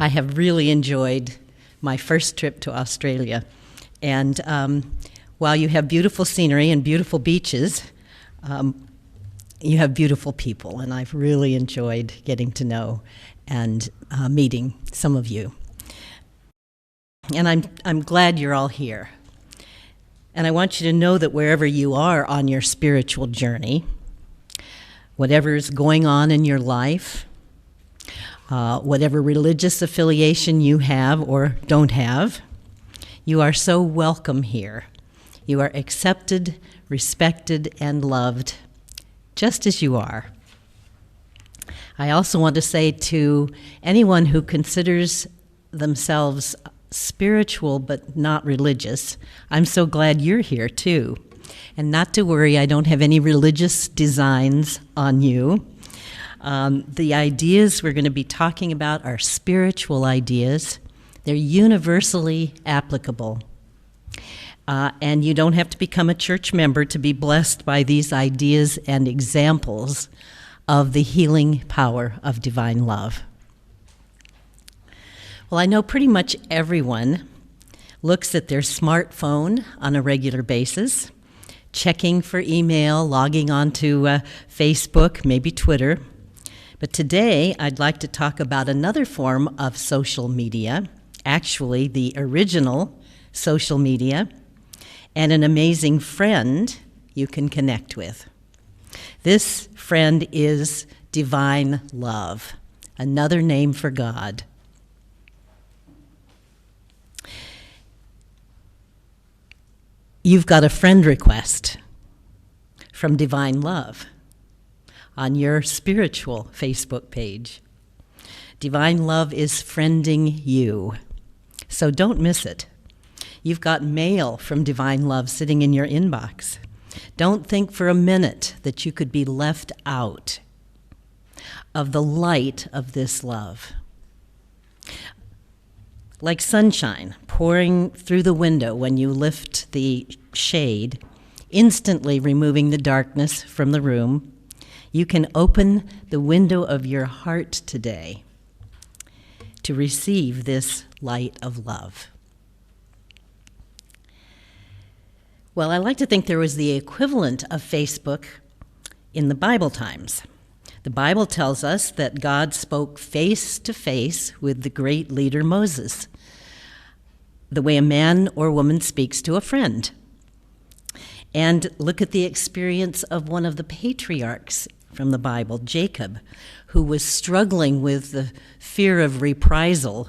I have really enjoyed my first trip to Australia. And while you have beautiful scenery and beautiful beaches, you have beautiful people. And I've really enjoyed getting to know and meeting some of you. And I'm glad you're all here. And I want you to know that wherever you are on your spiritual journey, whatever is going on in your life, whatever religious affiliation you have or don't have, you are so welcome here. You are accepted, respected, and loved, just as you are. I also want to say to anyone who considers themselves spiritual but not religious, I'm so glad you're here too. And not to worry, I don't have any religious designs on you. The ideas we're going to be talking about are spiritual ideas. They're universally applicable. And you don't have to become a church member to be blessed by these ideas and examples of the healing power of divine love. Well, I know pretty much everyone looks at their smartphone on a regular basis, checking for email, logging onto Facebook, maybe Twitter. But today, I'd like to talk about another form of social media, actually the original social media, and an amazing friend you can connect with. This friend is divine love, another name for God. You've got a friend request from Divine Love on your spiritual Facebook page. Divine Love is friending you, so don't miss it. You've got mail from Divine Love sitting in your inbox. Don't think for a minute that you could be left out of the light of this love. Like sunshine pouring through the window when you lift the shade, instantly removing the darkness from the room, you can open the window of your heart today to receive this light of love. Well, I like to think there was the equivalent of Facebook in the Bible times. The Bible tells us that God spoke face to face with the great leader Moses, the way a man or woman speaks to a friend. And look at the experience of one of the patriarchs from the Bible, Jacob, who was struggling with the fear of reprisal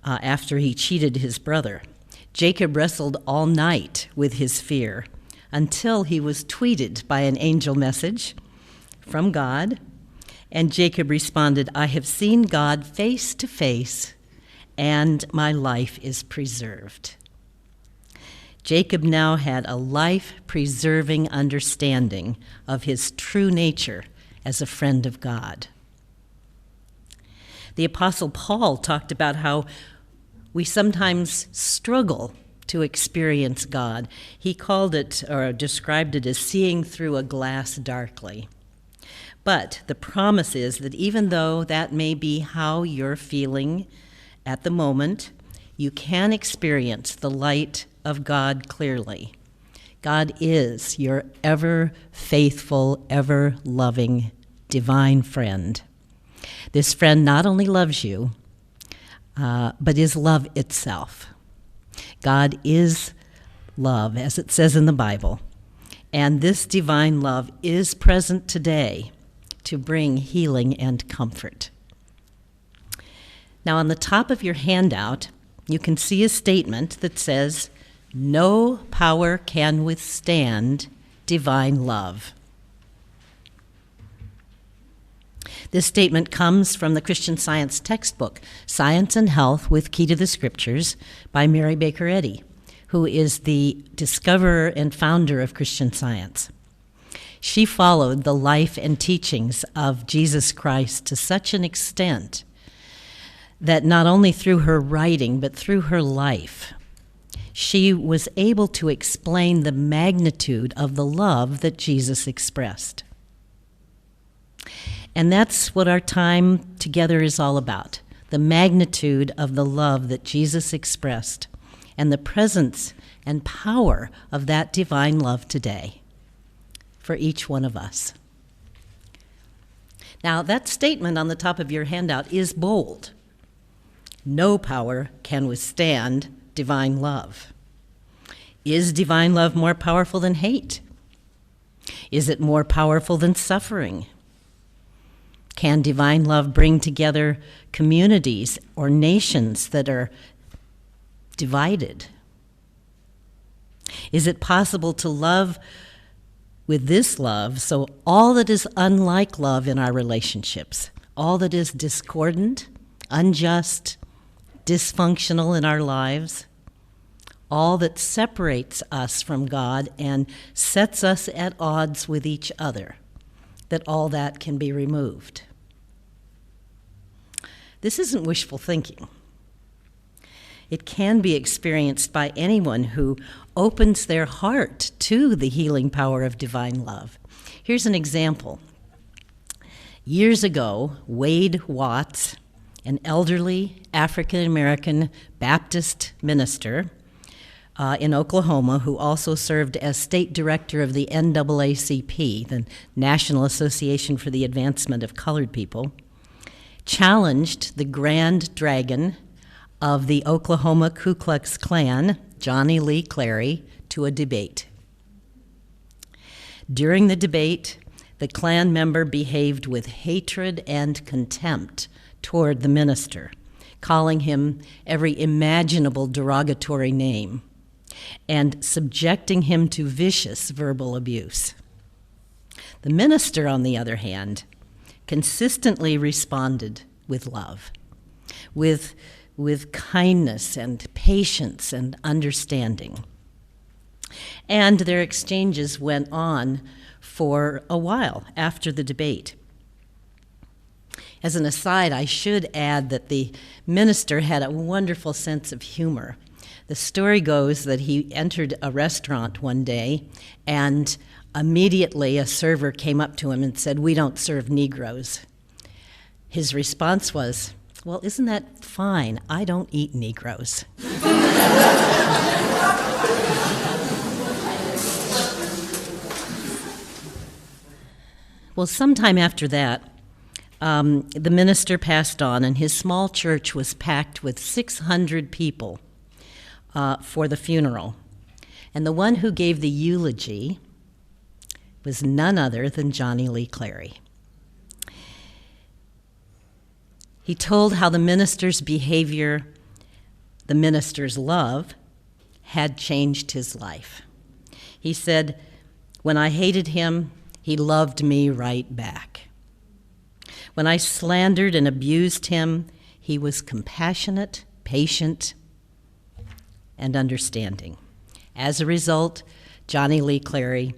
after he cheated his brother. Jacob wrestled all night with his fear until he was tweeted by an angel message from God. And Jacob responded, "I have seen God face to face, and my life is preserved." Jacob now had a life-preserving understanding of his true nature as a friend of God. The Apostle Paul talked about how we sometimes struggle to experience God. He called it, or described it as seeing through a glass darkly. But the promise is that even though that may be how you're feeling at the moment, you can experience the light of God clearly. God is your ever faithful, ever loving, divine friend. This friend not only loves you, but is love itself. God is love, as it says in the Bible, and this divine love is present today to bring healing and comfort. Now, on the top of your handout, you can see a statement that says, "No power can withstand divine love." This statement comes from the Christian Science textbook, Science and Health with Key to the Scriptures, by Mary Baker Eddy, who is the discoverer and founder of Christian Science. She followed the life and teachings of Jesus Christ to such an extent that not only through her writing, but through her life, she was able to explain the magnitude of the love that Jesus expressed. And that's what our time together is all about, the the magnitude of the love that Jesus expressed and the presence and power of that divine love today for each one of us. Now, that statement on the top of your handout is bold. No power can withstand divine love. Is divine love more powerful than hate? Is it more powerful than suffering? Can divine love bring together communities or nations that are divided? Is it possible to love with this love so all that is unlike love in our relationships, all that is discordant, unjust, dysfunctional in our lives, all that separates us from God and sets us at odds with each other, that all that can be removed? This isn't wishful thinking. It can be experienced by anyone who opens their heart to the healing power of divine love. Here's an example. Years ago, Wade Watts, an elderly African-American Baptist minister in Oklahoma who also served as state director of the NAACP, the National Association for the Advancement of Colored People, challenged the Grand Dragon of the Oklahoma Ku Klux Klan, Johnny Lee Clary, to a debate. During the debate, the Klan member behaved with hatred and contempt toward the minister, calling him every imaginable derogatory name and subjecting him to vicious verbal abuse. The minister, on the other hand, consistently responded with love, with kindness and patience and understanding. And their exchanges went on for a while after the debate. As an aside, I should add that the minister had a wonderful sense of humor. The story goes that he entered a restaurant one day, and immediately a server came up to him and said, "We don't serve Negroes." His response was, "Well, isn't that fine? I don't eat Negroes." Well, sometime after that, the minister passed on, and his small church was packed with 600 people for the funeral. And the one who gave the eulogy was none other than Johnny Lee Clary. He told how the minister's behavior, the minister's love, had changed his life. He said, "When I hated him, he loved me right back. When I slandered and abused him, he was compassionate, patient, and understanding." As a result, Johnny Lee Clary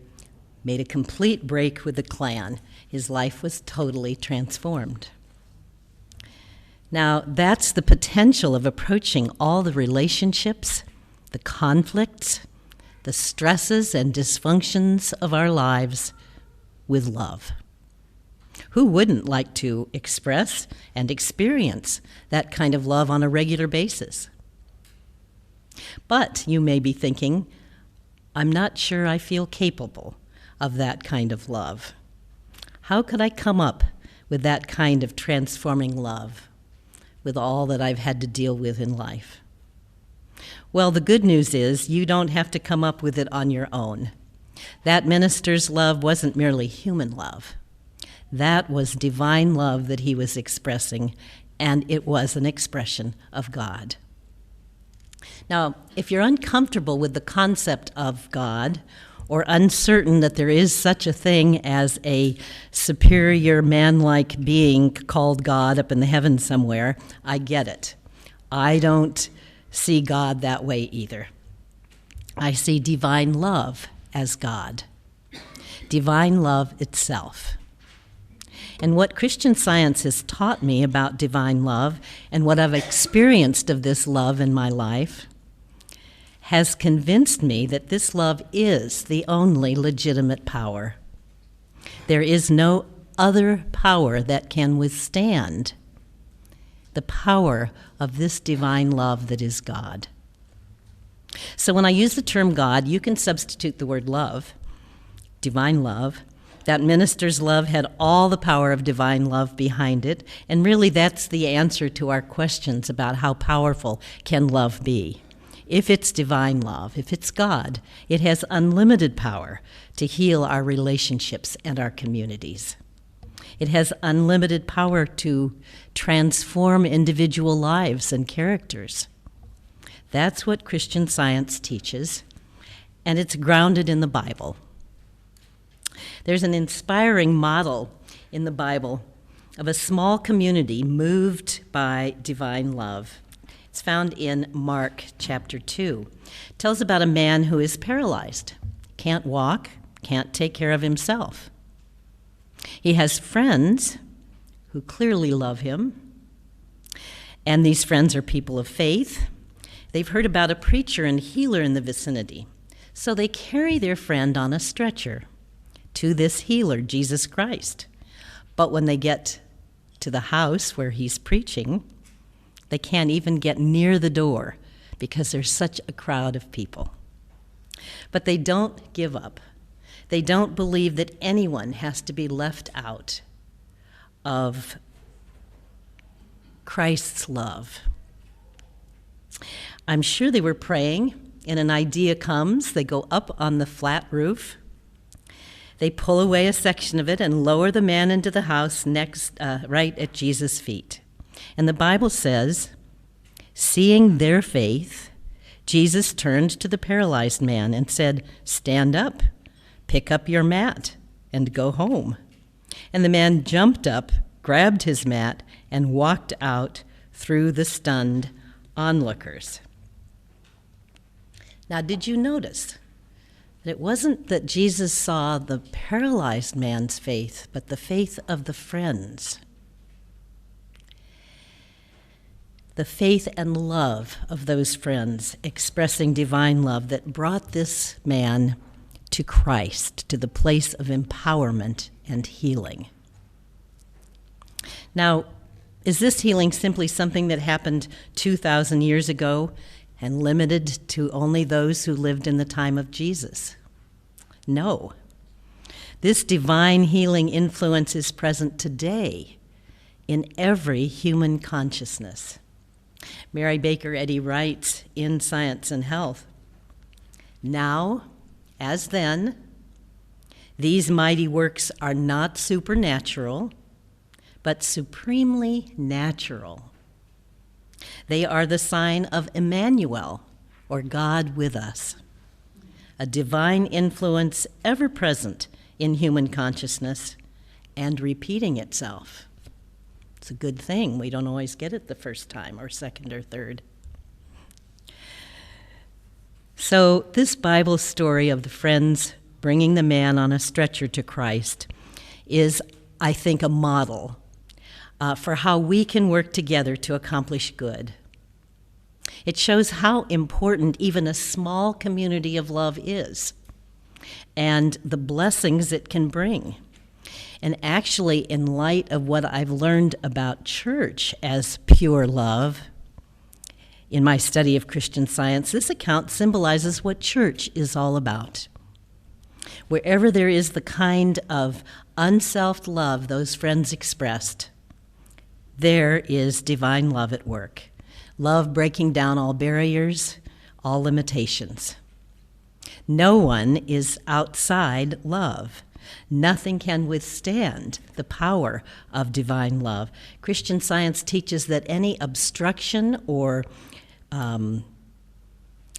made a complete break with the Klan. His life was totally transformed. Now, that's the potential of approaching all the relationships, the conflicts, the stresses and dysfunctions of our lives with love. Who wouldn't like to express and experience that kind of love on a regular basis? But you may be thinking, I'm not sure I feel capable of that kind of love. How could I come up with that kind of transforming love with all that I've had to deal with in life? Well, the good news is you don't have to come up with it on your own. That minister's love wasn't merely human love. That was divine love that he was expressing, and it was an expression of God. Now, if you're uncomfortable with the concept of God, or uncertain that there is such a thing as a superior man-like being called God up in the heavens somewhere, I get it. I don't see God that way either. I see divine love as God, divine love itself. And what Christian Science has taught me about divine love and what I've experienced of this love in my life has convinced me that this love is the only legitimate power. There is no other power that can withstand the power of this divine love that is God. So when I use the term God, you can substitute the word love, divine love. That minister's love had all the power of divine love behind it, and really that's the answer to our questions about how powerful can love be. If it's divine love, if it's God, it has unlimited power to heal our relationships and our communities. It has unlimited power to transform individual lives and characters. That's what Christian Science teaches, and it's grounded in the Bible. There's an inspiring model in the Bible of a small community moved by divine love. It's found in Mark chapter 2. It tells about a man who is paralyzed, can't walk, can't take care of himself. He has friends who clearly love him, and these friends are people of faith. They've heard about a preacher and healer in the vicinity, so they carry their friend on a stretcher to this healer, Jesus Christ. But when they get to the house where he's preaching, they can't even get near the door because there's such a crowd of people. But they don't give up. They don't believe that anyone has to be left out of Christ's love. I'm sure they were praying, and an idea comes. They go up on the flat roof. They pull away a section of it and lower the man into the house right at Jesus' feet. And the Bible says, seeing their faith, Jesus turned to the paralyzed man and said, "Stand up, pick up your mat, and go home." And the man jumped up, grabbed his mat, and walked out through the stunned onlookers. Now, did you notice that it wasn't that Jesus saw the paralyzed man's faith, but the faith of the friends? The faith and love of those friends expressing divine love that brought this man to Christ, to the place of empowerment and healing. Now, is this healing simply something that happened 2,000 years ago and limited to only those who lived in the time of Jesus? No. This divine healing influence is present today in every human consciousness. Mary Baker Eddy writes in Science and Health, "Now, as then, these mighty works are not supernatural, but supremely natural. They are the sign of Emmanuel, or God with us, a divine influence ever present in human consciousness and repeating itself." It's a good thing. We don't always get it the first time or second or third. So this Bible story of the friends bringing the man on a stretcher to Christ is, I think, a model for how we can work together to accomplish good. It shows how important even a small community of love is and the blessings it can bring. And actually, in light of what I've learned about church as pure love, in my study of Christian Science, this account symbolizes what church is all about. Wherever there is the kind of unselfed love those friends expressed, there is divine love at work. Love breaking down all barriers, all limitations. No one is outside love. Nothing can withstand the power of divine love. Christian Science teaches that any obstruction or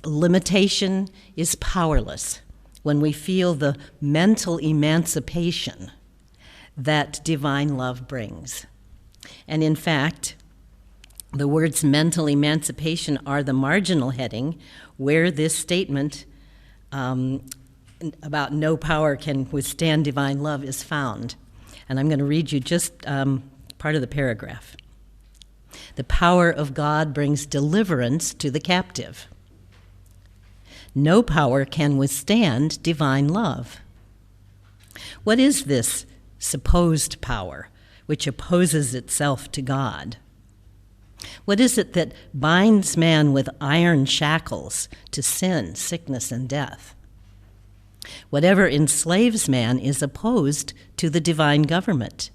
limitation is powerless when we feel the mental emancipation that divine love brings. And in fact, the words mental emancipation are the marginal heading where this statement about no power can withstand divine love is found. And I'm going to read you just part of the paragraph. The power of God brings deliverance to the captive. No power can withstand divine love. What is this supposed power which opposes itself to God? What is it that binds man with iron shackles to sin, sickness, and death? Whatever enslaves man is opposed to the divine government.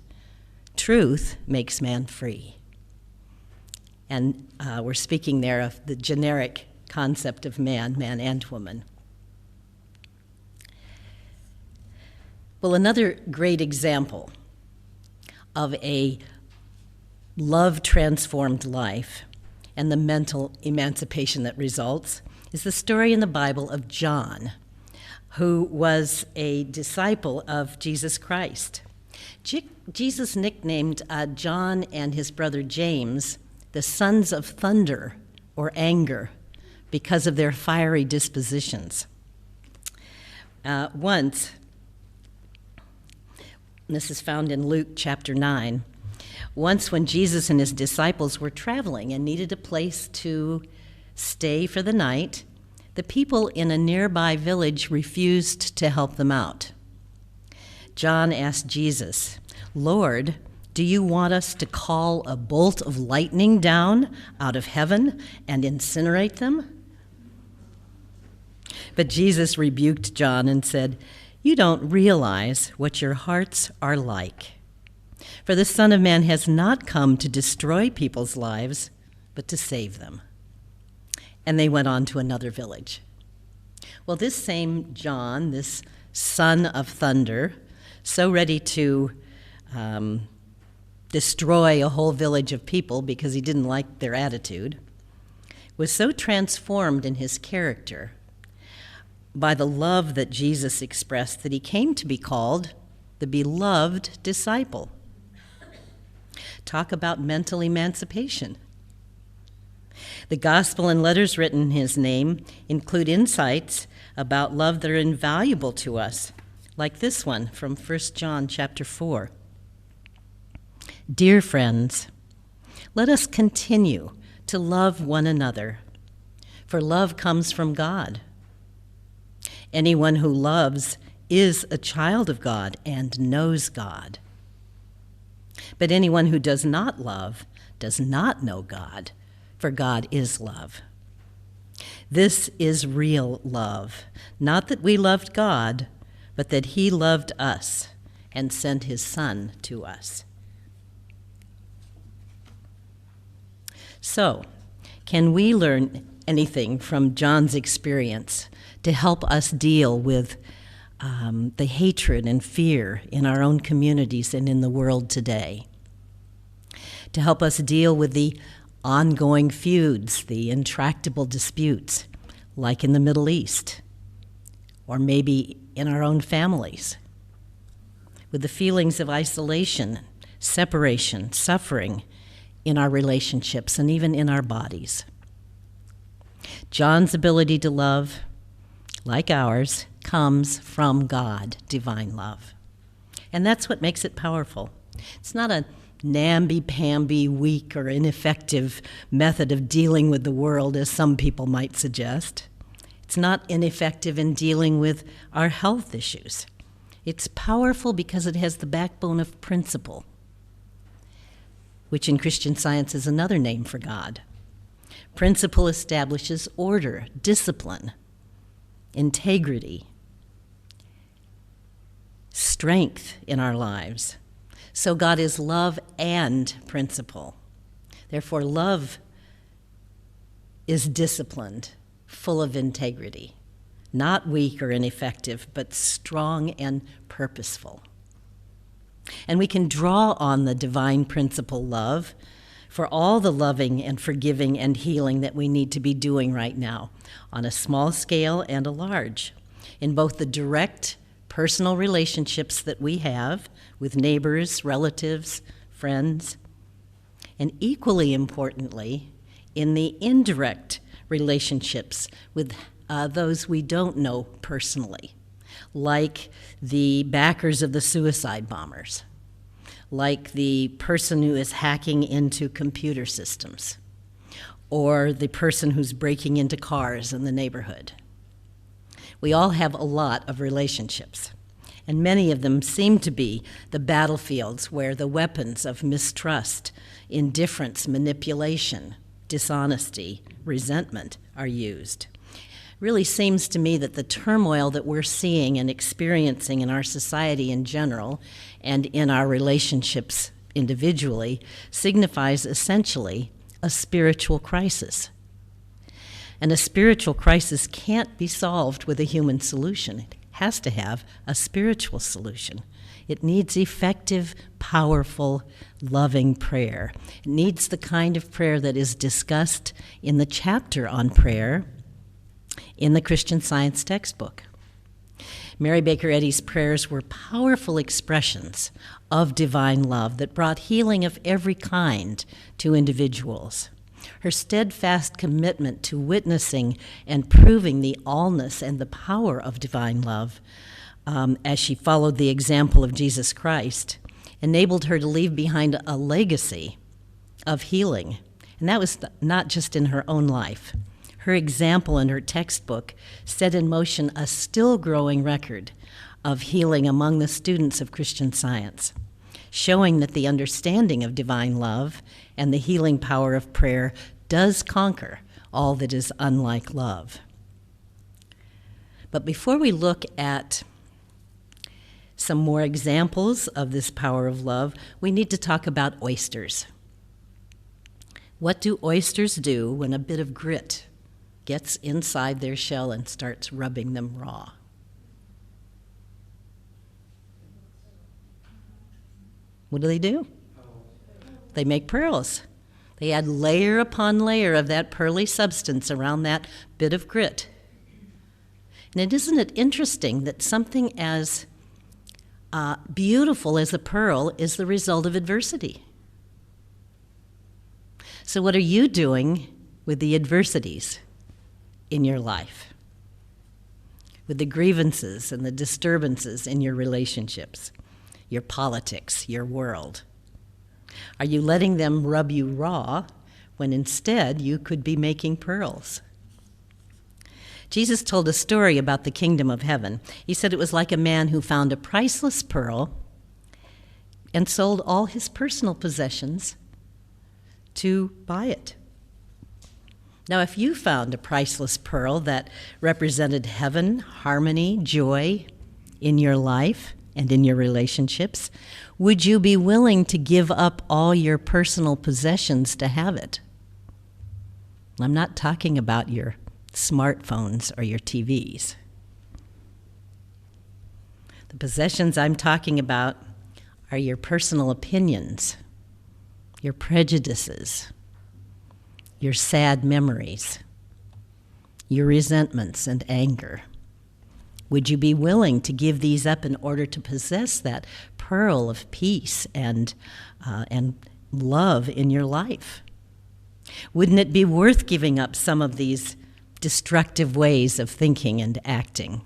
Truth makes man free. And we're speaking there of the generic concept of man and woman. Well, another great example of a love-transformed life and the mental emancipation that results is the story in the Bible of John, who was a disciple of Jesus Christ. Jesus nicknamed John and his brother James the sons of thunder or anger because of their fiery dispositions. Once, this is found in Luke chapter 9, once when Jesus and his disciples were traveling and needed a place to stay for the night, the people in a nearby village refused to help them out. John asked Jesus, "Lord, do you want us to call a bolt of lightning down out of heaven and incinerate them?" But Jesus rebuked John and said, "You don't realize what your hearts are like. For the Son of Man has not come to destroy people's lives, but to save them." And they went on to another village. Well, this same John, this son of thunder, so ready to destroy a whole village of people because he didn't like their attitude, was so transformed in his character by the love that Jesus expressed that he came to be called the beloved disciple. Talk about mental emancipation. The gospel and letters written in his name include insights about love that are invaluable to us, like this one from 1 John chapter 4. Dear friends, let us continue to love one another, for love comes from God. Anyone who loves is a child of God and knows God. But anyone who does not love does not know God, for God is love. This is real love, not that we loved God, but that he loved us and sent his Son to us. So, can we learn anything from John's experience to help us deal with the hatred and fear in our own communities and in the world today? To help us deal with the ongoing feuds, the intractable disputes, like in the Middle East, or maybe in our own families, with the feelings of isolation, separation, suffering in our relationships, and even in our bodies. John's ability to love, like ours, comes from God, divine love. And that's what makes it powerful. It's not a namby-pamby, weak, or ineffective method of dealing with the world, as some people might suggest. It's not ineffective in dealing with our health issues. It's powerful because it has the backbone of principle, which in Christian Science is another name for God. Principle establishes order, discipline, integrity, strength in our lives. So God is love and principle. Therefore, love is disciplined, full of integrity, not weak or ineffective, but strong and purposeful. And we can draw on the divine principle love for all the loving and forgiving and healing that we need to be doing right now, on a small scale and a large, in both the direct personal relationships that we have with neighbors, relatives, friends, and equally importantly, in the indirect relationships with those we don't know personally, like the backers of the suicide bombers, like the person who is hacking into computer systems, or the person who's breaking into cars in the neighborhood. We all have a lot of relationships, And many of them seem to be the battlefields where the weapons of mistrust, indifference, manipulation, dishonesty, resentment are used. Really seems to me that the turmoil that we're seeing and experiencing in our society in general and in our relationships individually signifies essentially a spiritual crisis. And a spiritual crisis can't be solved with a human solution. It has to have a spiritual solution. It needs effective, powerful, loving prayer. It needs the kind of prayer that is discussed in the chapter on prayer in the Christian Science textbook. Mary Baker Eddy's prayers were powerful expressions of divine love that brought healing of every kind to individuals. Her steadfast commitment to witnessing and proving the allness and the power of divine love, as she followed the example of Jesus Christ, enabled her to leave behind a legacy of healing. And that was not just in her own life. Her example in her textbook set in motion a still growing record of healing among the students of Christian Science, showing that the understanding of divine love and the healing power of prayer does conquer all that is unlike love. But before we look at some more examples of this power of love, we need to talk about oysters. What do oysters do when a bit of grit gets inside their shell and starts rubbing them raw? What do? They make pearls. They add layer upon layer of that pearly substance around that bit of grit. And isn't it interesting that something as beautiful as a pearl is the result of adversity? So what are you doing with the adversities in your life, with the grievances and the disturbances in your relationships, your politics, your world? Are you letting them rub you raw when instead you could be making pearls? Jesus told a story about the kingdom of heaven. He said it was like a man who found a priceless pearl and sold all his personal possessions to buy it. Now, if you found a priceless pearl that represented heaven, harmony, joy in your life and in your relationships, would you be willing to give up all your personal possessions to have it? I'm not talking about your smartphones or your TVs. The possessions I'm talking about are your personal opinions, your prejudices, your sad memories, your resentments and anger. Would you be willing to give these up in order to possess that pearl of peace and love in your life? Wouldn't it be worth giving up some of these destructive ways of thinking and acting?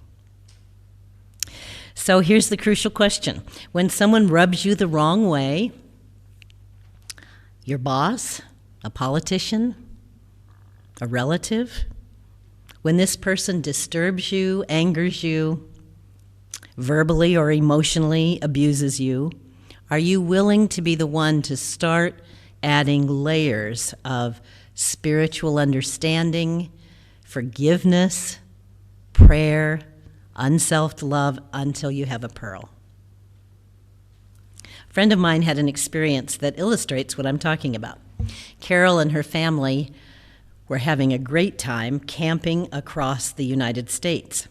So here's the crucial question. When someone rubs you the wrong way, your boss, a politician, a relative, when this person disturbs you, angers you, verbally or emotionally abuses you, are you willing to be the one to start adding layers of spiritual understanding, forgiveness, prayer, unselfed love until you have a pearl? A friend of mine had an experience that illustrates what I'm talking about. Carol and her family were having a great time camping across the United States.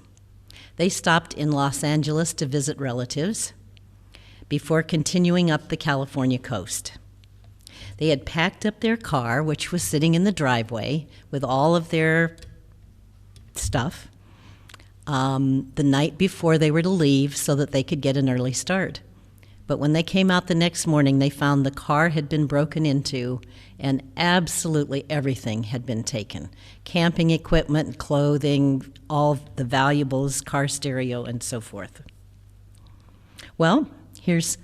They stopped in Los Angeles to visit relatives before continuing up the California coast. They had packed up their car, which was sitting in the driveway with all of their stuff, the night before they were to leave so that they could get an early start. But when they came out the next morning, they found the car had been broken into and absolutely everything had been taken. Camping equipment, clothing, all the valuables, car stereo, and so forth. Well, here's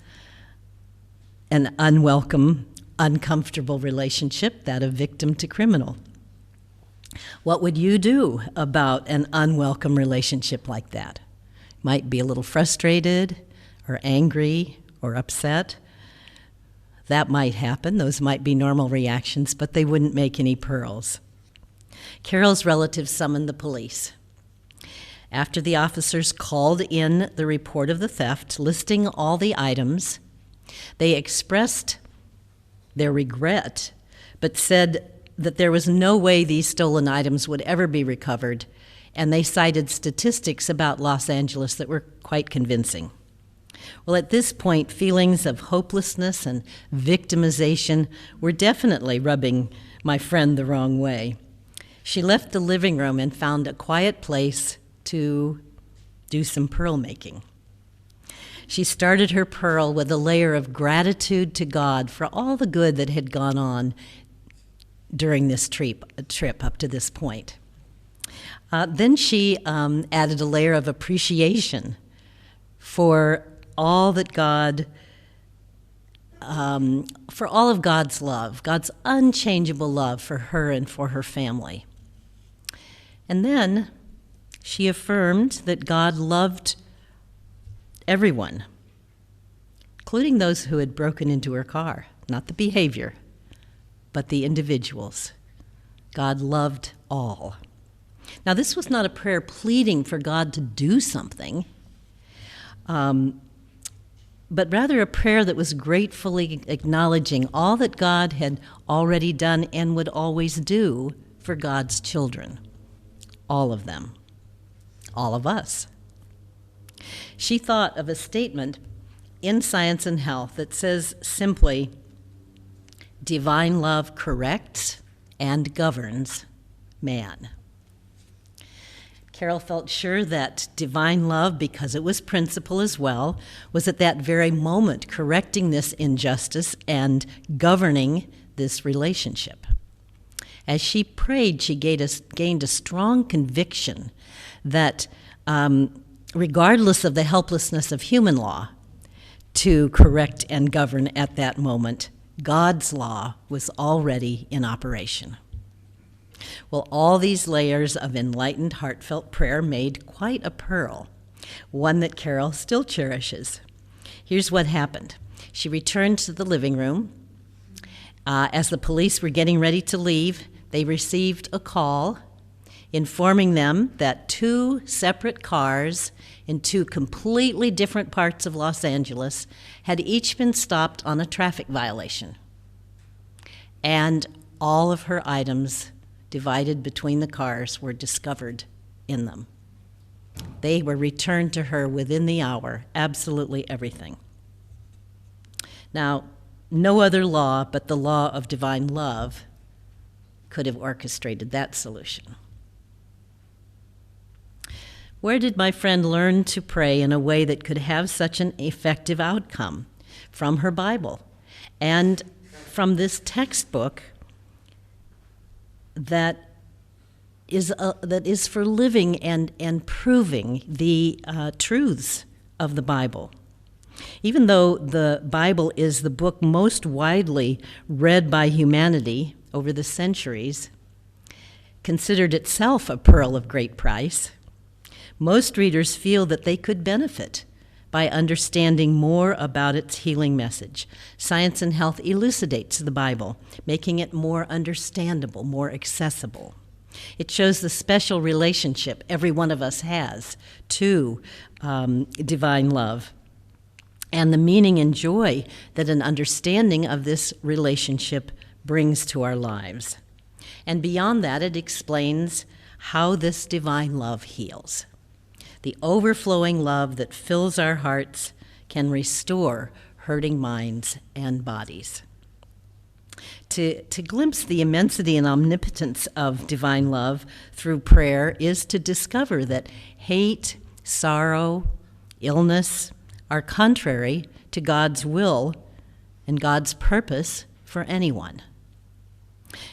an unwelcome, uncomfortable relationship, that of victim to criminal. What would you do about an unwelcome relationship like that? might be a little frustrated or angry or upset. That might happen. Those might be normal reactions, but they wouldn't make any pearls. Carol's relatives summoned the police. After the officers called in the report of the theft, listing all the items, they expressed their regret, but said that there was no way these stolen items would ever be recovered, and they cited statistics about Los Angeles that were quite convincing. Well, at this point, feelings of hopelessness and victimization were definitely rubbing my friend the wrong way. She left the living room and found a quiet place to do some pearl making. She started her pearl with a layer of gratitude to God for all the good that had gone on during this trip up to this point. Then she added a layer of appreciation for all that God, for all of God's love, God's unchangeable love for her and for her family. And then she affirmed that God loved everyone, including those who had broken into her car, not the behavior, but the individuals. God loved all. Now, this was not a prayer pleading for God to do something, but rather a prayer that was gratefully acknowledging all that God had already done and would always do for God's children, all of them, all of us. She thought of a statement in Science and Health that says simply, divine love corrects and governs man. Carol felt sure that divine love, because it was principle as well, was at that very moment correcting this injustice and governing this relationship. As she prayed, she gained a strong conviction that regardless of the helplessness of human law to correct and govern at that moment, God's law was already in operation. Well, all these layers of enlightened, heartfelt prayer made quite a pearl, one that Carol still cherishes. Here's what happened. She returned to the living room. As the police were getting ready to leave, they received a call informing them that two separate cars in two completely different parts of Los Angeles had each been stopped on a traffic violation. And all of her items divided between the cars were discovered in them. They were returned to her within the hour, absolutely everything. Now, no other law but the law of divine love could have orchestrated that solution. Where did my friend learn to pray in a way that could have such an effective outcome? From her Bible and from this textbook that is for living and proving the truths of the Bible. Even though the Bible is the book most widely read by humanity over the centuries, considered itself a pearl of great price, most readers feel that they could benefit by understanding more about its healing message. Science and Health elucidates the Bible, making it more understandable, more accessible. It shows the special relationship every one of us has to divine love, and the meaning and joy that an understanding of this relationship brings to our lives. And beyond that, it explains how this divine love heals. The overflowing love that fills our hearts can restore hurting minds and bodies. To glimpse the immensity and omnipotence of divine love through prayer is to discover that hate, sorrow, illness are contrary to God's will and God's purpose for anyone.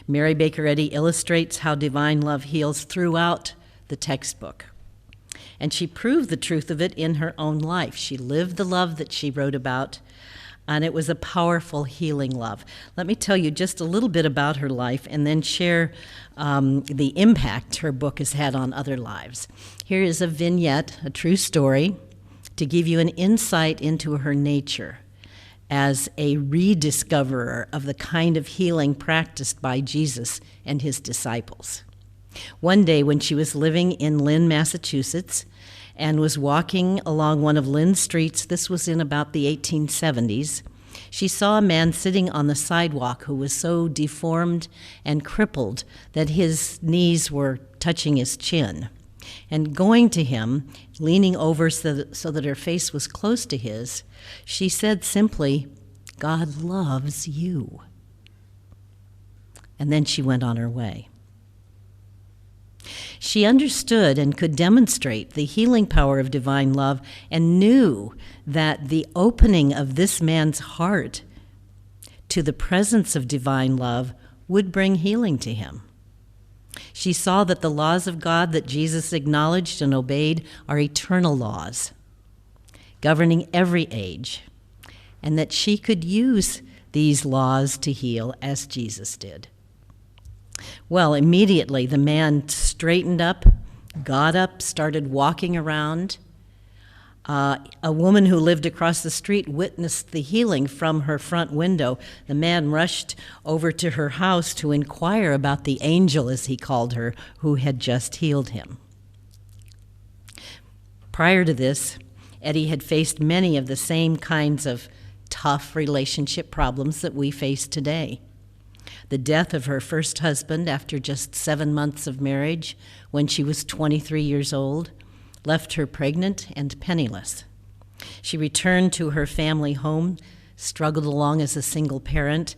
Mary Baker Eddy illustrates how divine love heals throughout the textbook. And she proved the truth of it in her own life. She lived the love that she wrote about, and it was a powerful healing love. Let me tell you just a little bit about her life and then share the impact her book has had on other lives. Here is a vignette, a true story, to give you an insight into her nature as a rediscoverer of the kind of healing practiced by Jesus and his disciples. One day when she was living in Lynn, Massachusetts, and was walking along one of Lynn's streets, this was in about the 1870s, she saw a man sitting on the sidewalk who was so deformed and crippled that his knees were touching his chin. And going to him, leaning over so that her face was close to his, she said simply, "God loves you." And then she went on her way. She understood and could demonstrate the healing power of divine love and knew that the opening of this man's heart to the presence of divine love would bring healing to him. She saw that the laws of God that Jesus acknowledged and obeyed are eternal laws, governing every age, and that she could use these laws to heal as Jesus did. Well, immediately the man straightened up, got up, started walking around. A woman who lived across the street witnessed the healing from her front window. The man rushed over to her house to inquire about the angel, as he called her, who had just healed him. Prior to this, Eddie had faced many of the same kinds of tough relationship problems that we face today. The death of her first husband after just 7 months of marriage, when she was 23 years old, left her pregnant and penniless. She returned to her family home, struggled along as a single parent,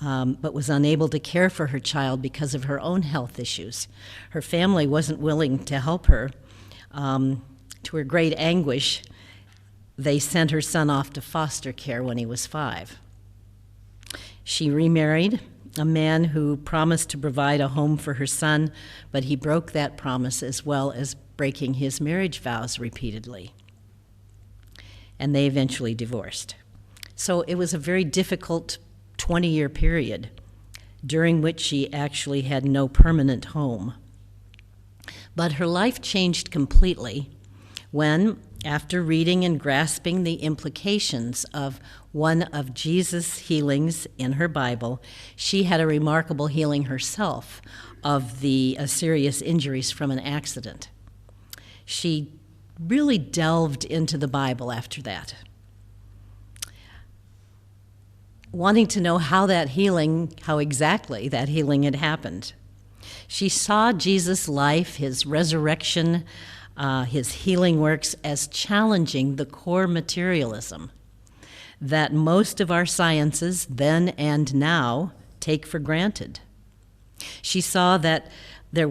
but was unable to care for her child because of her own health issues. Her family wasn't willing to help her. To her great anguish, they sent her son off to foster care when he was 5. She remarried a man who promised to provide a home for her son, but he broke that promise as well as breaking his marriage vows repeatedly. And they eventually divorced. So it was a very difficult 20-year period during which she actually had no permanent home. But her life changed completely when, after reading and grasping the implications of one of Jesus' healings in her Bible, she had a remarkable healing herself of the serious injuries from an accident. She really delved into the Bible after that, wanting to know how exactly that healing had happened. She saw Jesus' life, his resurrection, his healing works as challenging the core materialism that most of our sciences then and now take for granted. She saw that there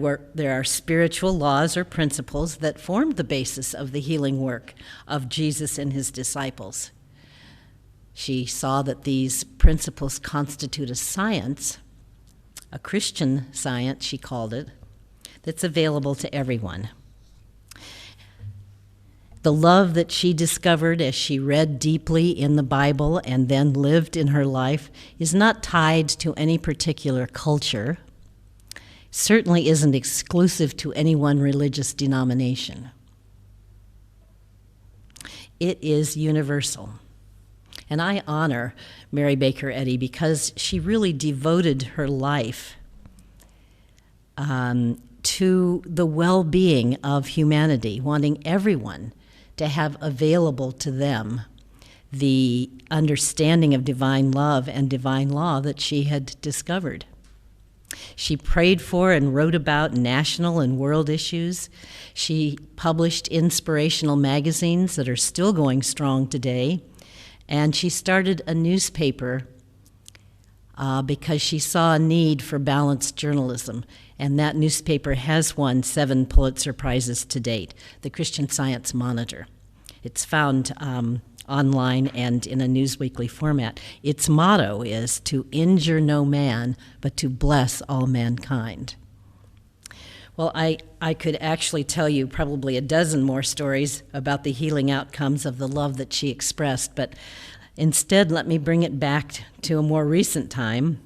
are spiritual laws or principles that formed the basis of the healing work of Jesus and his disciples. She saw that these principles constitute a science, a Christian science, she called it, that's available to everyone. The love that she discovered as she read deeply in the Bible and then lived in her life is not tied to any particular culture, certainly isn't exclusive to any one religious denomination. It is universal. And I honor Mary Baker Eddy because she really devoted her life to the well-being of humanity, wanting everyone to have available to them the understanding of divine love and divine law that she had discovered. She prayed for and wrote about national and world issues. She published inspirational magazines that are still going strong today. And she started a newspaper because she saw a need for balanced journalism. And that newspaper has won 7 Pulitzer Prizes to date, the Christian Science Monitor. It's found online and in a Newsweekly format. Its motto is to injure no man, but to bless all mankind. Well, I could actually tell you probably a dozen more stories about the healing outcomes of the love that she expressed, but Instead, let me bring it back to a more recent time,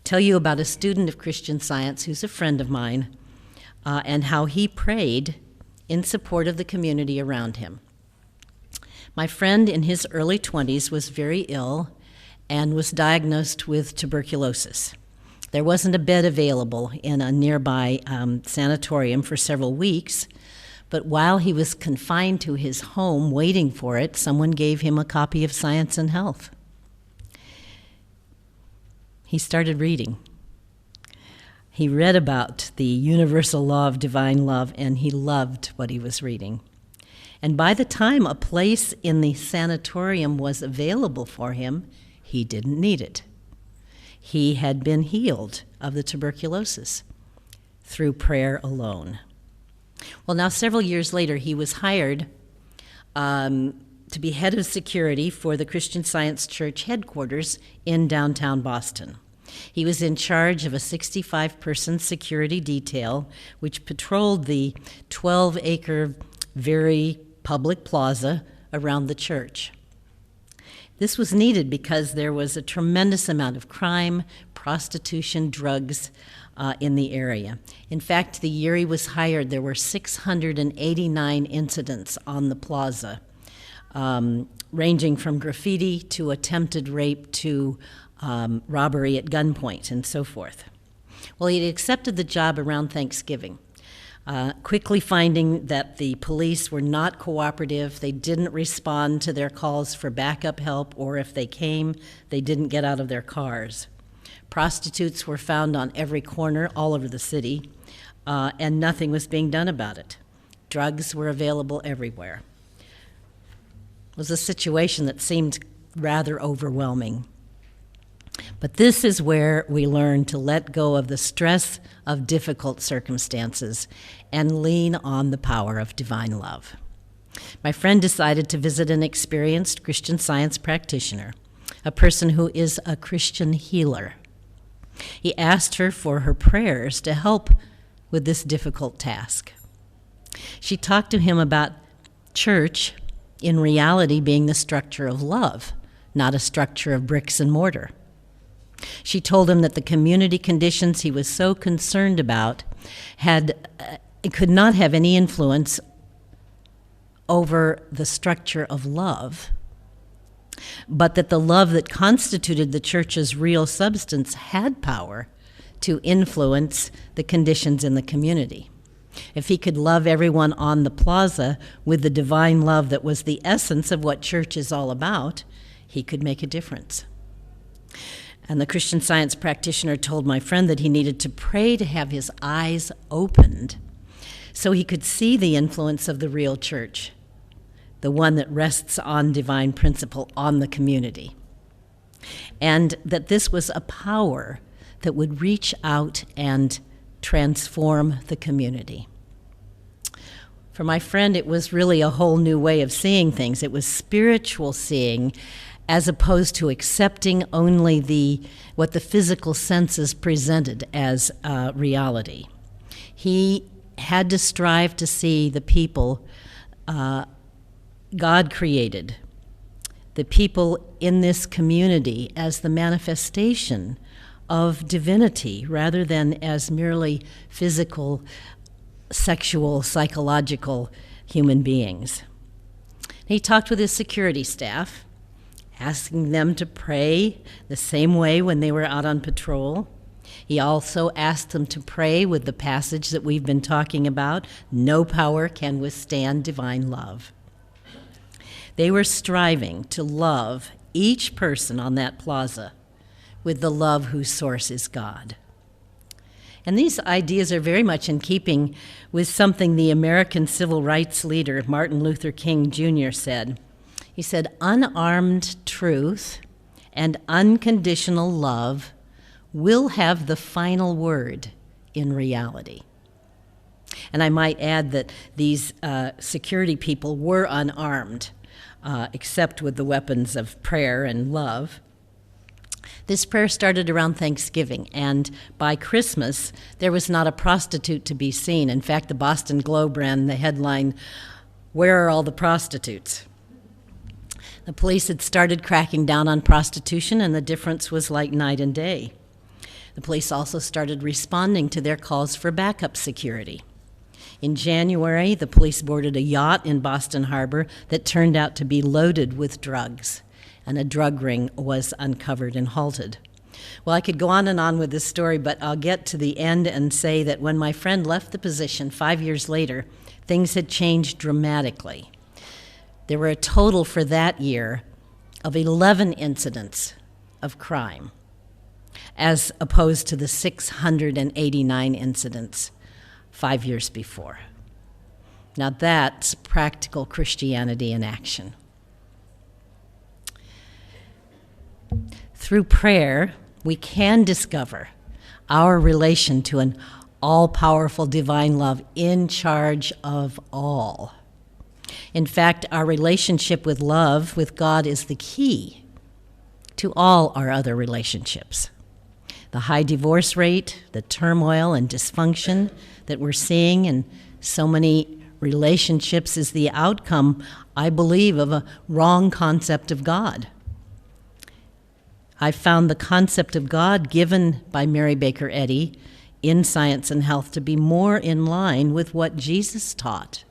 tell you about a student of Christian Science who's a friend of mine, and how he prayed in support of the community around him. My friend in his early 20s was very ill and was diagnosed with tuberculosis. There wasn't a bed available in a nearby sanatorium for several weeks, but while he was confined to his home waiting for it, someone gave him a copy of Science and Health. He started reading. He read about the universal law of divine love, and he loved what he was reading. And by the time a place in the sanatorium was available for him, he didn't need it. He had been healed of the tuberculosis through prayer alone. Well, now several years later, he was hired to be head of security for the Christian Science Church headquarters in downtown Boston. He was in charge of a 65-person security detail, which patrolled the 12-acre, very public plaza around the church. This was needed because there was a tremendous amount of crime, prostitution, drugs in the area. In fact, the year he was hired, there were 689 incidents on the plaza, ranging from graffiti to attempted rape to robbery at gunpoint and so forth. Well, he had accepted the job around Thanksgiving, quickly finding that the police were not cooperative. They didn't respond to their calls for backup help, or if they came, they didn't get out of their cars. Prostitutes were found on every corner all over the city, and nothing was being done about it. Drugs were available everywhere. It was a situation that seemed rather overwhelming. But this is where we learn to let go of the stress of difficult circumstances and lean on the power of divine love. My friend decided to visit an experienced Christian Science practitioner, a person who is a Christian healer. He asked her for her prayers to help with this difficult task. She talked to him about church in reality being the structure of love, not a structure of bricks and mortar. She told him that the community conditions he was so concerned about could not have any influence over the structure of love, but that the love that constituted the church's real substance had power to influence the conditions in the community. If he could love everyone on the plaza with the divine love that was the essence of what church is all about, he could make a difference. And the Christian Science practitioner told my friend that he needed to pray to have his eyes opened so he could see the influence of the real church, the one that rests on divine principle on the community. And that this was a power that would reach out and transform the community. For my friend, it was really a whole new way of seeing things. It was spiritual seeing, as opposed to accepting only what the physical senses presented as reality. He had to strive to see the people God created, the people in this community, as the manifestation of divinity rather than as merely physical, sexual, psychological human beings. He talked with his security staff, asking them to pray the same way when they were out on patrol. He also asked them to pray with the passage that we've been talking about, no power can withstand divine love. They were striving to love each person on that plaza with the love whose source is God. And these ideas are very much in keeping with something the American civil rights leader Martin Luther King Jr. said. He said, "Unarmed truth and unconditional love will have the final word in reality." And I might add that these security people were unarmed, except with the weapons of prayer and love. This prayer started around Thanksgiving, and by Christmas, there was not a prostitute to be seen. In fact, the Boston Globe ran the headline, "Where are all the prostitutes?" The police had started cracking down on prostitution, and the difference was like night and day. The police also started responding to their calls for backup security. In January, the police boarded a yacht in Boston Harbor that turned out to be loaded with drugs, and a drug ring was uncovered and halted. Well, I could go on and on with this story, but I'll get to the end and say that when my friend left the position 5 years later, things had changed dramatically. There were a total for that year of 11 incidents of crime, as opposed to the 689 incidents 5 years before. Now that's practical Christianity in action. Through prayer, we can discover our relation to an all-powerful divine love in charge of all. In fact, our relationship with love, with God, is the key to all our other relationships. The high divorce rate, the turmoil and dysfunction that we're seeing in so many relationships is the outcome, I believe, of a wrong concept of God. I found the concept of God given by Mary Baker Eddy in Science and Health to be more in line with what Jesus taught.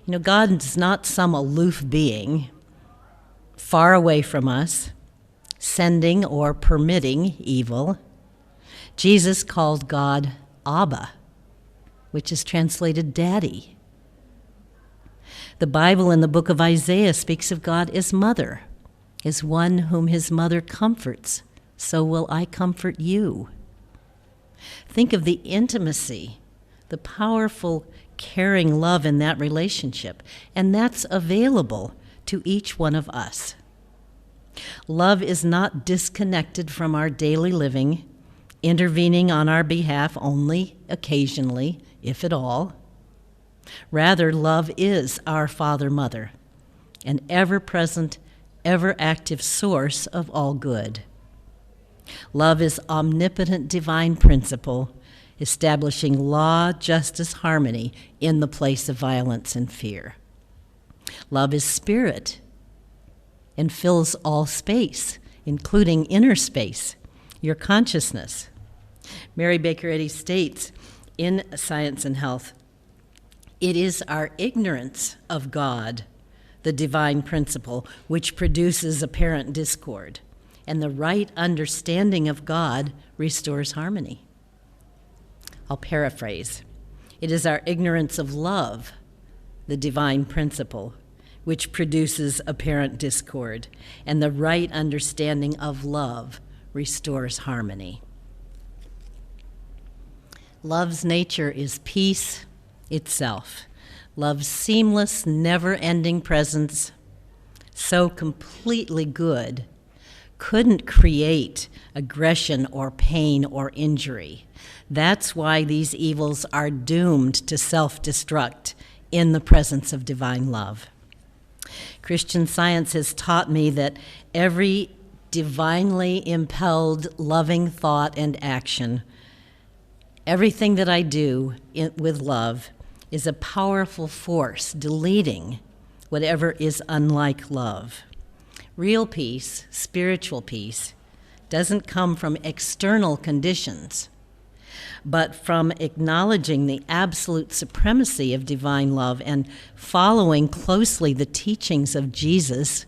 You know, God is not some aloof being far away from us, sending or permitting evil. Jesus called God Abba, which is translated Daddy. The Bible in the book of Isaiah speaks of God as Mother, as one whom his mother comforts, so will I comfort you. Think of the intimacy, the powerful, caring love in that relationship, and that's available to each one of us. Love is not disconnected from our daily living, intervening on our behalf only occasionally, if at all. Rather, love is our Father-Mother, an ever-present, ever-active source of all good. Love is omnipotent divine principle, establishing law, justice, harmony in the place of violence and fear. Love is spirit and fills all space, including inner space, your consciousness. Mary Baker Eddy states in Science and Health, it is our ignorance of God, the divine principle, which produces apparent discord, and the right understanding of God restores harmony. I'll paraphrase. It is our ignorance of love, the divine principle, which produces apparent discord, and the right understanding of love restores harmony. Love's nature is peace itself. Love's seamless, never-ending presence, so completely good, couldn't create aggression or pain or injury. That's why these evils are doomed to self-destruct in the presence of divine love. Christian Science has taught me that every divinely impelled, loving thought and action, everything that I do with love, is a powerful force deleting whatever is unlike love. Real peace, spiritual peace, doesn't come from external conditions, but from acknowledging the absolute supremacy of divine love and following closely the teachings of Jesus,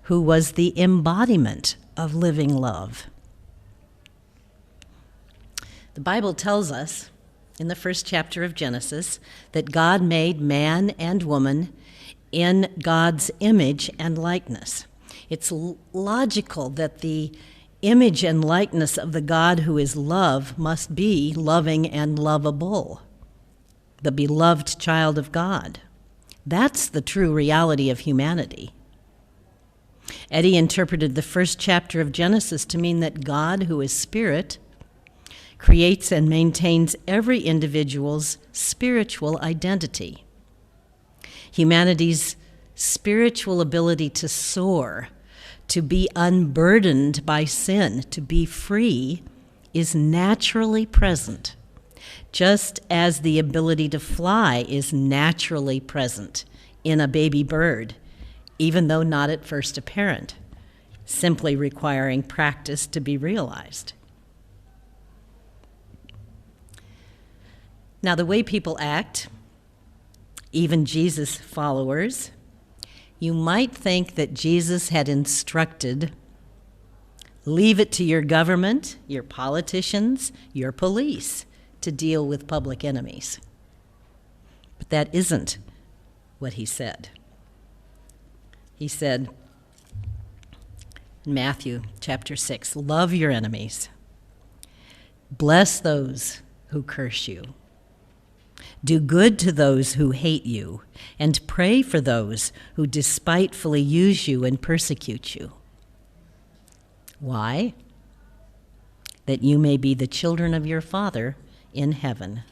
who was the embodiment of living love. The Bible tells us in the first chapter of Genesis that God made man and woman in God's image and likeness. It's logical that the image and likeness of the God who is love must be loving and lovable, the beloved child of God. That's the true reality of humanity. Eddy interpreted the first chapter of Genesis to mean that God, who is spirit, creates and maintains every individual's spiritual identity. Humanity's spiritual ability to soar, to be unburdened by sin, to be free, is naturally present, just as the ability to fly is naturally present in a baby bird even though not at first apparent, simply requiring practice to be realized. Now, the way people act, even Jesus' followers, you might think that Jesus had instructed, leave it to your government, your politicians, your police to deal with public enemies. But that isn't what he said. He said in Matthew chapter 6, love your enemies, bless those who curse you, do good to those who hate you, and pray for those who despitefully use you and persecute you. Why? That you may be the children of your Father in heaven.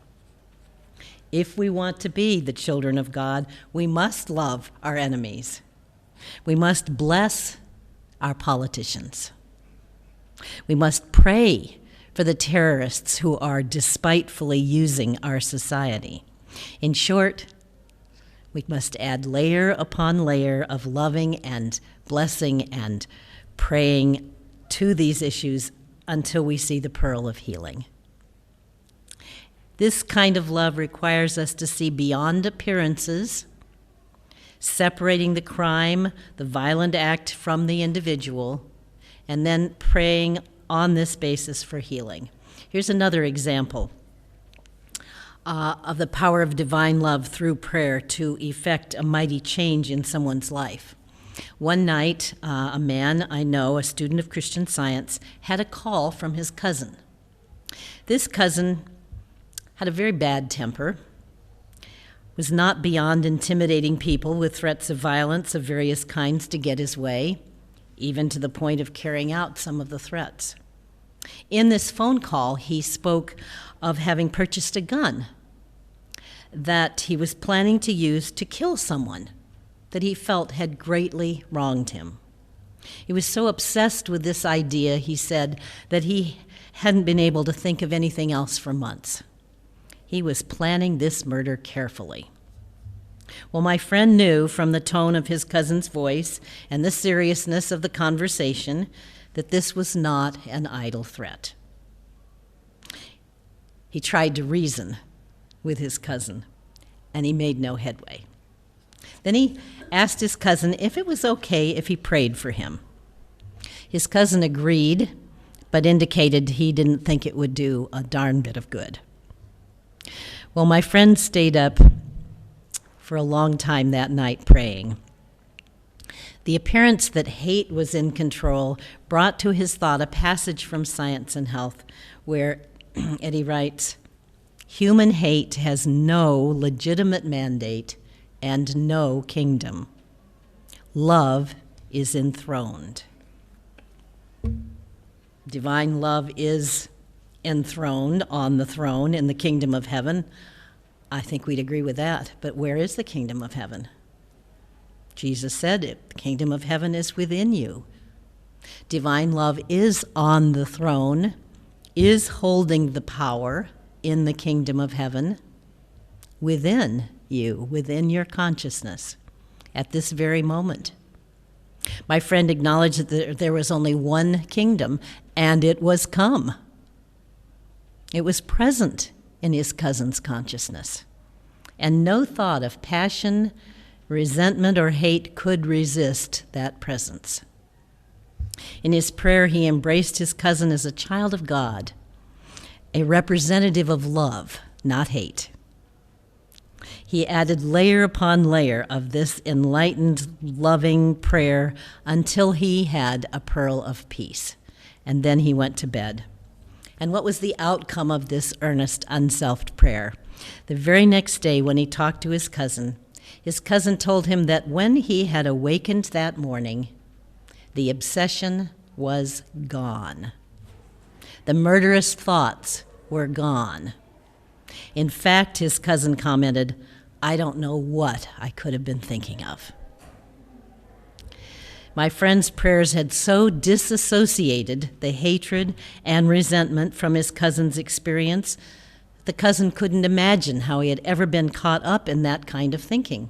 If we want to be the children of God, we must love our enemies. We must bless our politicians. We must pray for the terrorists who are despitefully using our society. In short, we must add layer upon layer of loving and blessing and praying to these issues until we see the pearl of healing. This kind of love requires us to see beyond appearances, separating the crime, the violent act from the individual, and then praying on this basis for healing. Here's another example of the power of divine love through prayer to effect a mighty change in someone's life. One night, a man I know, a student of Christian Science, had a call from his cousin. This cousin had a very bad temper, was not beyond intimidating people with threats of violence of various kinds to get his way, even to the point of carrying out some of the threats. In this phone call, he spoke of having purchased a gun that he was planning to use to kill someone that he felt had greatly wronged him. He was so obsessed with this idea, he said, that he hadn't been able to think of anything else for months. He was planning this murder carefully. Well, my friend knew from the tone of his cousin's voice and the seriousness of the conversation that this was not an idle threat. He tried to reason with his cousin, and he made no headway. Then he asked his cousin if it was okay if he prayed for him. His cousin agreed, but indicated he didn't think it would do a darn bit of good. Well, my friend stayed up for a long time that night praying. The appearance that hate was in control brought to his thought a passage from Science and Health where Eddie writes, "Human hate has no legitimate mandate and no kingdom. Love is enthroned." Divine love is enthroned on the throne in the kingdom of heaven. I think we'd agree with that. But where is the kingdom of heaven? Jesus said it. The kingdom of heaven is within you. Divine love is on the throne, is holding the power in the kingdom of heaven within you, within your consciousness, at this very moment. My friend acknowledged that there was only one kingdom, and it was come. It was present in his cousin's consciousness, and no thought of passion, resentment, or hate could resist that presence. In his prayer, he embraced his cousin as a child of God, a representative of love, not hate. He added layer upon layer of this enlightened, loving prayer until he had a pearl of peace, and then he went to bed. And what was the outcome of this earnest, unselfed prayer? The very next day, when he talked to his cousin told him that when he had awakened that morning, the obsession was gone. The murderous thoughts were gone. In fact, his cousin commented, "I don't know what I could have been thinking of." My friend's prayers had so disassociated the hatred and resentment from his cousin's experience, the cousin couldn't imagine how he had ever been caught up in that kind of thinking.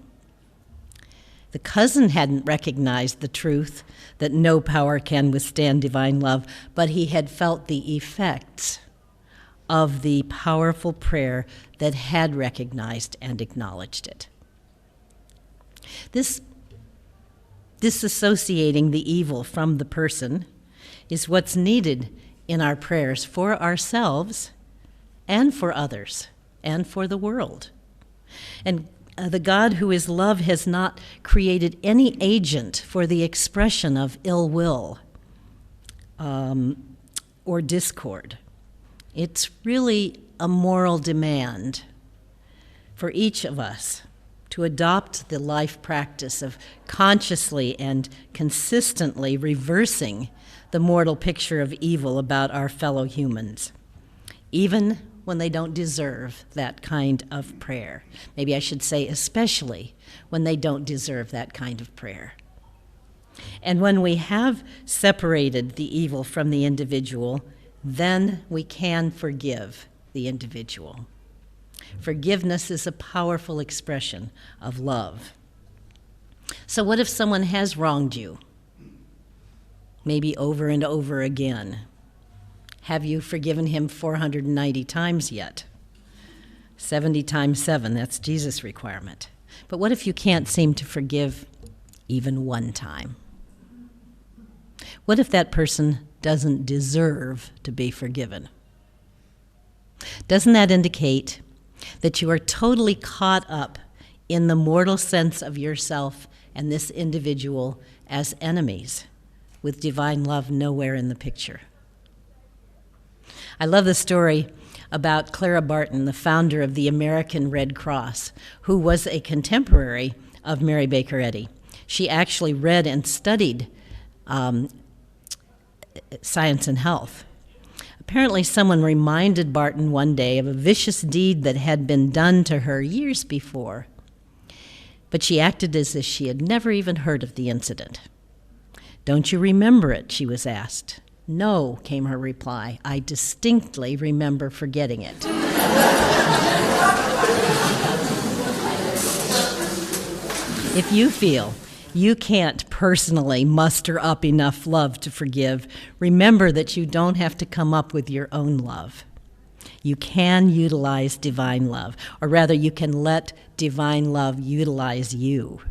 The cousin hadn't recognized the truth that no power can withstand divine love, but he had felt the effects of the powerful prayer that had recognized and acknowledged it. This disassociating the evil from the person is what's needed in our prayers for ourselves and for others and for the world. And the God who is love has not created any agent for the expression of ill will or discord. It's really a moral demand for each of us to adopt the life practice of consciously and consistently reversing the mortal picture of evil about our fellow humans, even when they don't deserve that kind of prayer. Maybe I should say especially when they don't deserve that kind of prayer. And when we have separated the evil from the individual, then we can forgive the individual. Forgiveness is a powerful expression of love. So what if someone has wronged you? Maybe over and over again. Have you forgiven him 490 times yet? 70 times 7, that's Jesus' requirement. But what if you can't seem to forgive even one time? What if that person doesn't deserve to be forgiven? Doesn't that indicate that you are totally caught up in the mortal sense of yourself and this individual as enemies, with divine love nowhere in the picture? I love the story about Clara Barton, the founder of the American Red Cross, who was a contemporary of Mary Baker Eddy. She actually read and studied science and health. Apparently, someone reminded Barton one day of a vicious deed that had been done to her years before, but she acted as if she had never even heard of the incident. "Don't you remember it?" she was asked. "No," came her reply. "I distinctly remember forgetting it." If you feel you can't personally muster up enough love to forgive, remember that you don't have to come up with your own love. You can utilize divine love, or rather, you can let divine love utilize you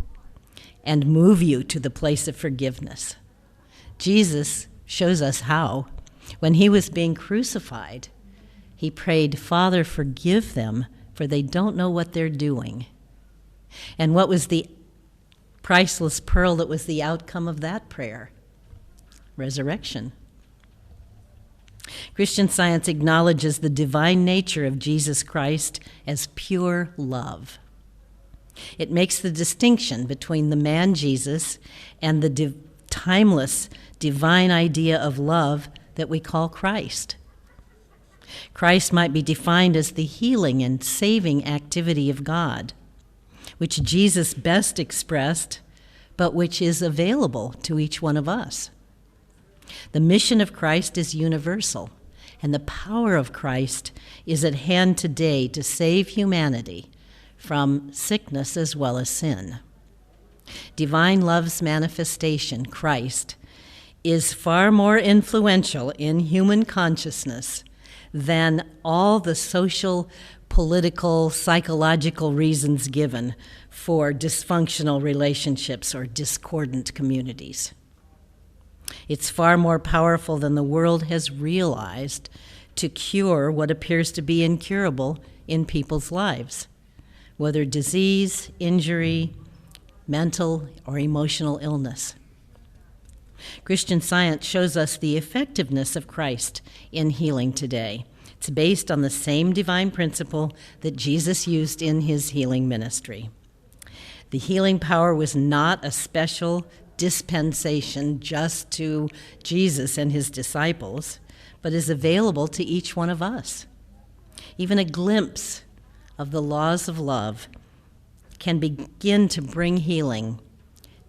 and move you to the place of forgiveness. Jesus shows us how. When he was being crucified, he prayed, "Father, forgive them, for they don't know what they're doing." And what was the priceless pearl that was the outcome of that prayer? Resurrection. Christian Science acknowledges the divine nature of Jesus Christ as pure love. It makes the distinction between the man Jesus and the timeless divine idea of love that we call Christ. Christ might be defined as the healing and saving activity of God, which Jesus best expressed, but which is available to each one of us. The mission of Christ is universal, and the power of Christ is at hand today to save humanity from sickness as well as sin. Divine love's manifestation, Christ, is far more influential in human consciousness than all the social, political, psychological reasons given for dysfunctional relationships or discordant communities. It's far more powerful than the world has realized to cure what appears to be incurable in people's lives, whether disease, injury, mental, or emotional illness. Christian Science shows us the effectiveness of Christ in healing today. It's based on the same divine principle that Jesus used in his healing ministry. The healing power was not a special dispensation just to Jesus and his disciples, but is available to each one of us. Even a glimpse of the laws of love can begin to bring healing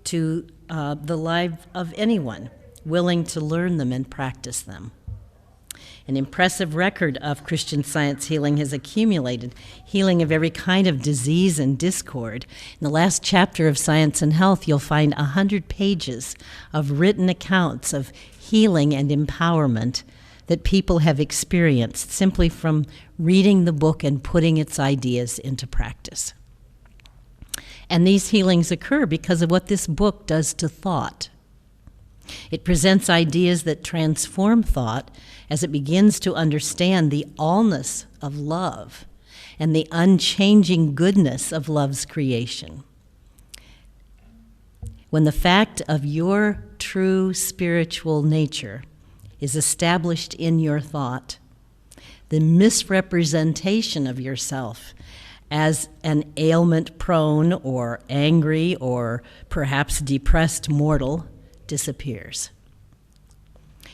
to the life of anyone willing to learn them and practice them. An impressive record of Christian Science healing has accumulated, healing of every kind of disease and discord. In the last chapter of Science and Health, you'll find 100 pages of written accounts of healing and empowerment that people have experienced simply from reading the book and putting its ideas into practice. And these healings occur because of what this book does to thought. It presents ideas that transform thought as it begins to understand the allness of love and the unchanging goodness of love's creation. When the fact of your true spiritual nature is established in your thought, the misrepresentation of yourself as an ailment-prone or angry or perhaps depressed mortal disappears.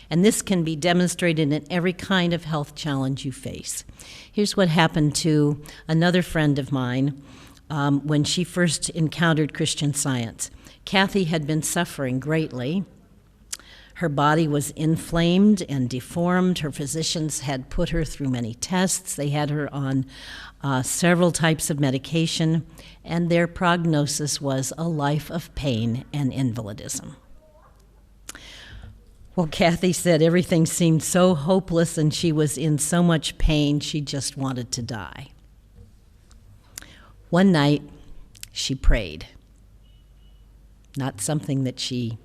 And this can be demonstrated in every kind of health challenge you face. Here's what happened to another friend of mine when she first encountered Christian Science. Kathy had been suffering greatly. Her body was inflamed and deformed. Her physicians had put her through many tests. They had her on several types of medication, and their prognosis was a life of pain and invalidism. Well, Kathy said everything seemed so hopeless and she was in so much pain, she just wanted to die. One night, she prayed. Not something that she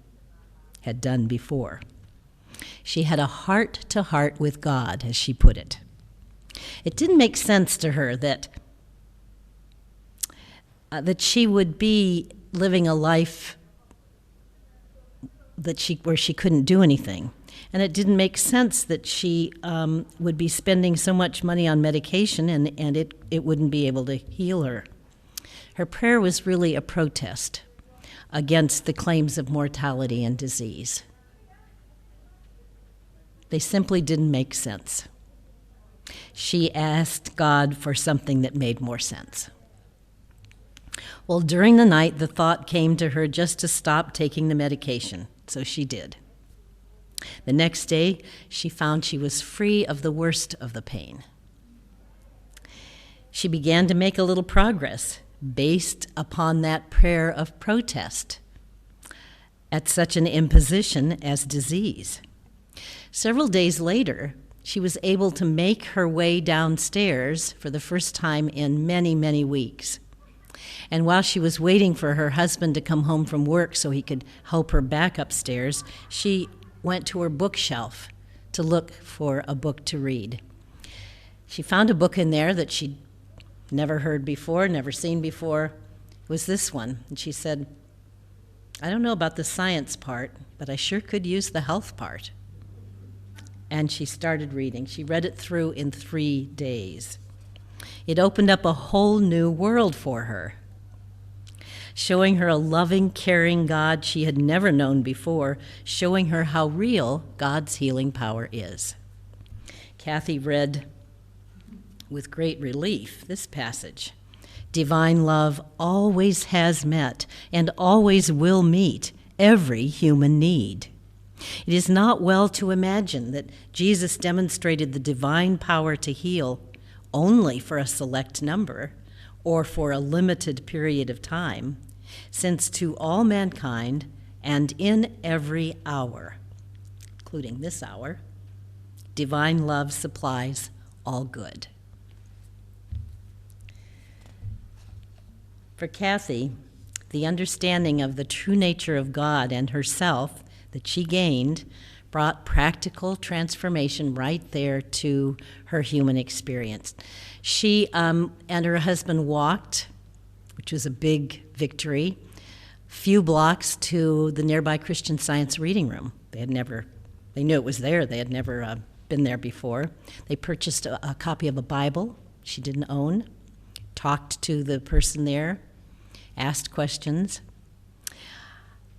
had done before. She had a heart-to-heart with God, as she put it. It didn't make sense to her that she would be living a life where she couldn't do anything. And it didn't make sense that she would be spending so much money on medication and it wouldn't be able to heal her. Her prayer was really a protest against the claims of mortality and disease. They simply didn't make sense. She asked God for something that made more sense. Well, during the night, the thought came to her just to stop taking the medication, so she did. The next day, she found she was free of the worst of the pain. She began to make a little progress based upon that prayer of protest at such an imposition as disease. Several days later, she was able to make her way downstairs for the first time in many, many weeks. And while she was waiting for her husband to come home from work so he could help her back upstairs, she went to her bookshelf to look for a book to read. She found a book in there that she'd never heard before, never seen before. It was this one. And she said, I don't know about the science part, but I sure could use the health part. And she started reading. She read it through in 3 days. It opened up a whole new world for her, showing her a loving, caring God she had never known before, showing her how real God's healing power is. Kathy read with great relief this passage. Divine love always has met and always will meet every human need. It is not well to imagine that Jesus demonstrated the divine power to heal only for a select number or for a limited period of time, since to all mankind and in every hour, including this hour, divine love supplies all good. For Kathy, the understanding of the true nature of God and herself that she gained brought practical transformation right there to her human experience. She and her husband walked, which was a big victory, few blocks to the nearby Christian Science reading room. They knew it was there. They had never been there before. They purchased a copy of a Bible she didn't own, talked to the person there, asked questions.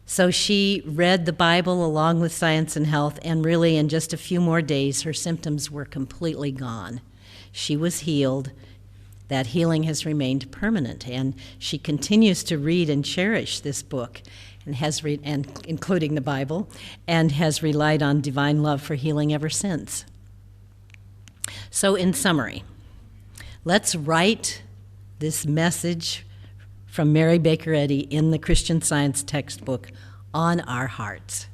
So she read the Bible along with Science and Health, and really in just a few more days, her symptoms were completely gone. She was healed. That healing has remained permanent, and she continues to read and cherish this book, and including the Bible, and has relied on divine love for healing ever since. So in summary, let's write this message from Mary Baker Eddy in the Christian Science textbook on our hearts.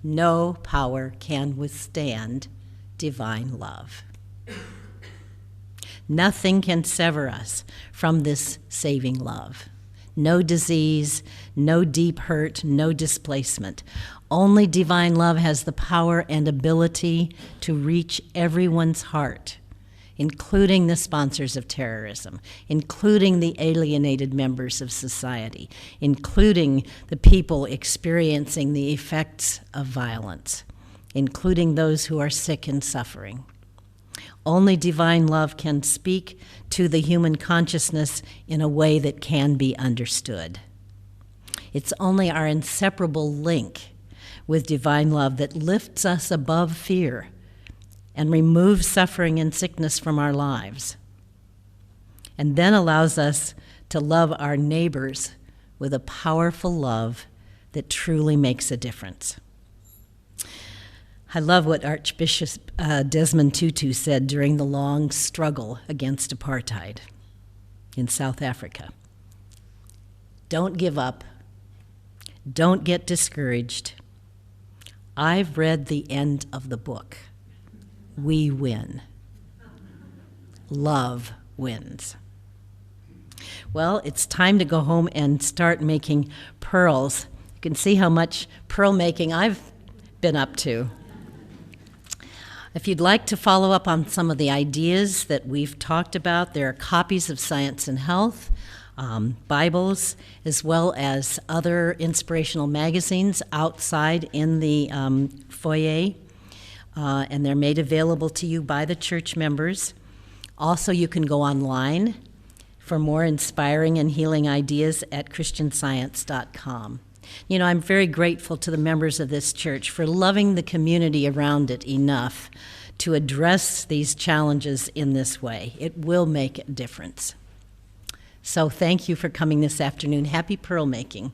No power can withstand divine love. Nothing can sever us from this saving love. No disease, no deep hurt, no displacement. Only divine love has the power and ability to reach everyone's heart, including the sponsors of terrorism, including the alienated members of society, including the people experiencing the effects of violence, including those who are sick and suffering. Only divine love can speak to the human consciousness in a way that can be understood. It's only our inseparable link with divine love that lifts us above fear and removes suffering and sickness from our lives, and then allows us to love our neighbors with a powerful love that truly makes a difference. I love what Archbishop Desmond Tutu said during the long struggle against apartheid in South Africa. Don't give up. Don't get discouraged. I've read the end of the book. We win. Love wins. Well, it's time to go home and start making pearls. You can see how much pearl making I've been up to. If you'd like to follow up on some of the ideas that we've talked about, there are copies of Science and Health, Bibles, as well as other inspirational magazines outside in the foyer, and they're made available to you by the church members. Also, you can go online for more inspiring and healing ideas at christianscience.com. You know, I'm very grateful to the members of this church for loving the community around it enough to address these challenges in this way. It will make a difference. So thank you for coming this afternoon. Happy pearl making.